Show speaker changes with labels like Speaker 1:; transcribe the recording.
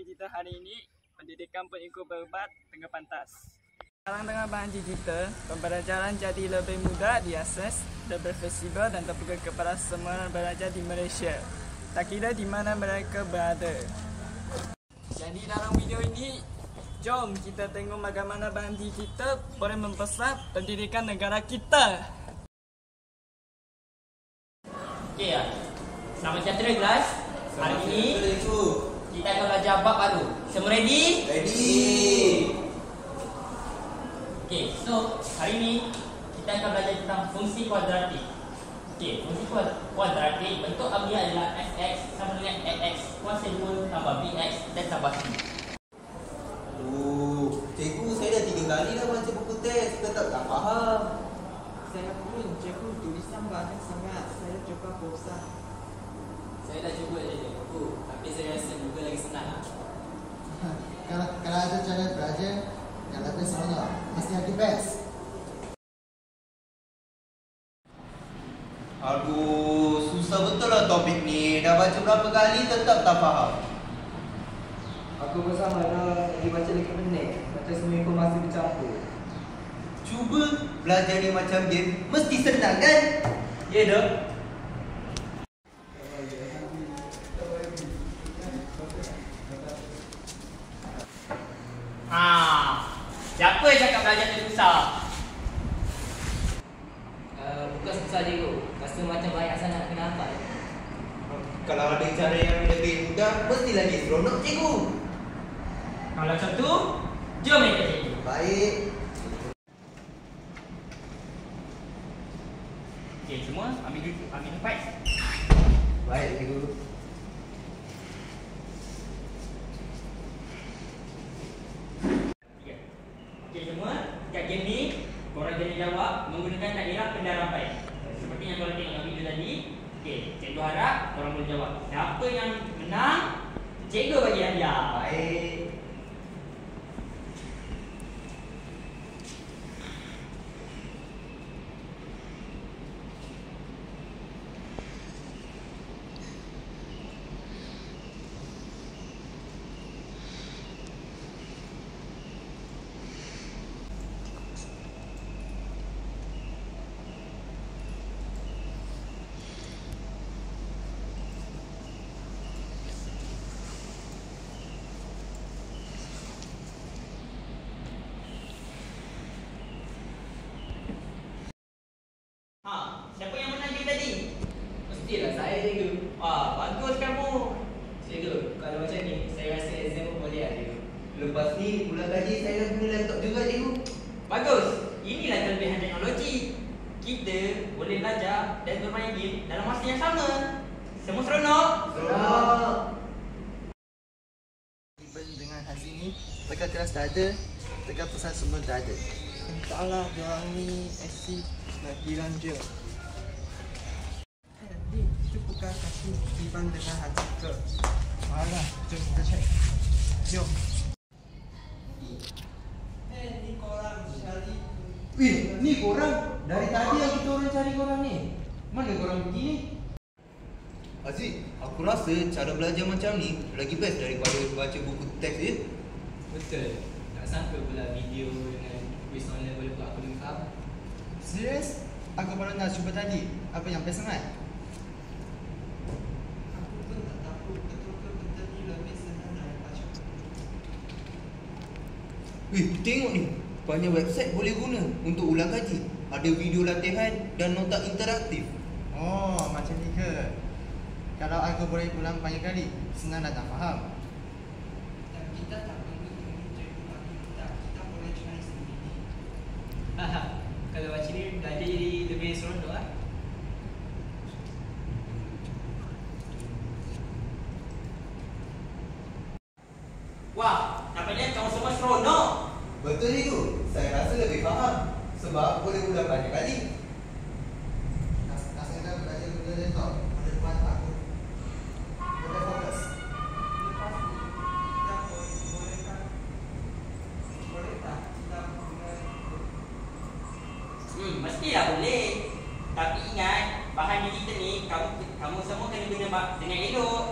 Speaker 1: digital hari ini, pendidikan pengikut berbat tengah pantas. Sekarang dengan bahan digital, pembelajaran jadi lebih mudah diakses, lebih fleksibel dan terbuka kepada semua pelajar di Malaysia, tak kira di mana mereka berada. Jadi dalam video ini, jom kita tengok bagaimana bahan digital boleh membesar pendidikan negara kita.
Speaker 2: Okey ya. Selamat sejahtera kelas. Hari ini kita akan belajar bab baru. Semua ready?
Speaker 3: Ready.
Speaker 2: Okey, so hari ini kita akan belajar tentang fungsi kuadratik. Okey, fungsi kuadratik bentuk ambilnya adalah fx sama dengan ax kuasa 2 tambah bx dan tambah c.
Speaker 3: Cikgu, saya dah 3 kali dah baca buku teks, tetap tak faham.
Speaker 4: Saya pun, cikgu, tulisan banyak sangat. Saya cuba bosan.
Speaker 2: Saya dah cuba cikgu, tapi saya rasa juga lagi senang lah.
Speaker 5: Kalau ada cara belajar yang lebih seronok, mesti ada best.
Speaker 3: Aduh, susah betul lah topik ni. Dah baca berapa kali tetap tak faham.
Speaker 4: Aku bersama dah dibaca lagi pening. Macam semua informasi bercampur.
Speaker 3: Cuba belajar ni macam game, mesti senang kan?
Speaker 2: Ya dah. Siapa yang cakap belajar tu susah? Bukan susah cikgu. Rasa macam banyak sangat nak kena hafal.
Speaker 3: Kalau ada cara yang lebih mudah, mesti lagi seronok cikgu.
Speaker 2: Kalau macam tu, jom ikut cikgu.
Speaker 3: Baik.
Speaker 2: Okey, semua ambil duduk, ambil tempat.
Speaker 3: Baik cikgu.
Speaker 2: Okey semua, kat game ni korang jadi jawab menggunakan daerah pendarabais. Seperti yang korang tengok dalam video tadi. Okey, cikgu harap korang boleh jawab. Siapa yang menang, cikgu bagi hadiah.
Speaker 3: Baik.
Speaker 2: Siapa yang menang game tadi? Mestilah saya cikgu. Bagus kamu. Cikgu, kalau macam ni saya rasa exam pun boleh lah cikgu.
Speaker 3: Lepas ni, bulan gaji saya dah guna laptop juga cikgu.
Speaker 2: Bagus. Inilah kelebihan teknologi. Kita boleh belajar dan bermain game dalam masa yang sama. Semua seronok?
Speaker 3: Seronok.
Speaker 5: Dengan hasil ni, tekan kelas dah ada, tekan pesan semua dah ada.
Speaker 4: Entahlah, diorang ni asyik nak hilang je. Itu bukan kaki Iban dengan Haji. Alah, jom kita cek. Jom. Ni korang cari.
Speaker 3: Wih, ni korang. Dari tadi yang kita orang cari korang ni. Mana korang pergi ni? Aziz, aku rasa cara belajar macam ni lagi best daripada baca buku teks je.
Speaker 2: Betul. Tak sangka pula video dengan quiz online boleh buat aku lebih faham.
Speaker 5: Serius? Aku baru nak cuba tadi. Apa yang best sangat?
Speaker 4: Aku pun tak tahu betul-betul benda ni lebih senang dari baca.
Speaker 3: Wih, tengok ni. Banyak website boleh guna untuk ulang kaji. Ada video latihan dan nota interaktif.
Speaker 5: Oh, macam ni ke? Kalau aku boleh ulang banyak kali, senang dah tak faham.
Speaker 4: Dan kita tak perlu tunggu cikgu bagi kita. Kita boleh try sendiri.
Speaker 2: Kalau macam ni belajar jadi lebih seronok lah. Wah, nampaknya kamu semua seronok.
Speaker 3: Betul itu. Saya rasa lebih faham sebab boleh ulang banyak kali.
Speaker 5: Rasanya belajar guna laptop, boleh buat aku. Boleh fokus.
Speaker 4: Lepas ni, kita boleh tak kita guna
Speaker 2: Mestilah boleh. Tapi ingat, bahan digital ni kamu semua kena guna dengan elok.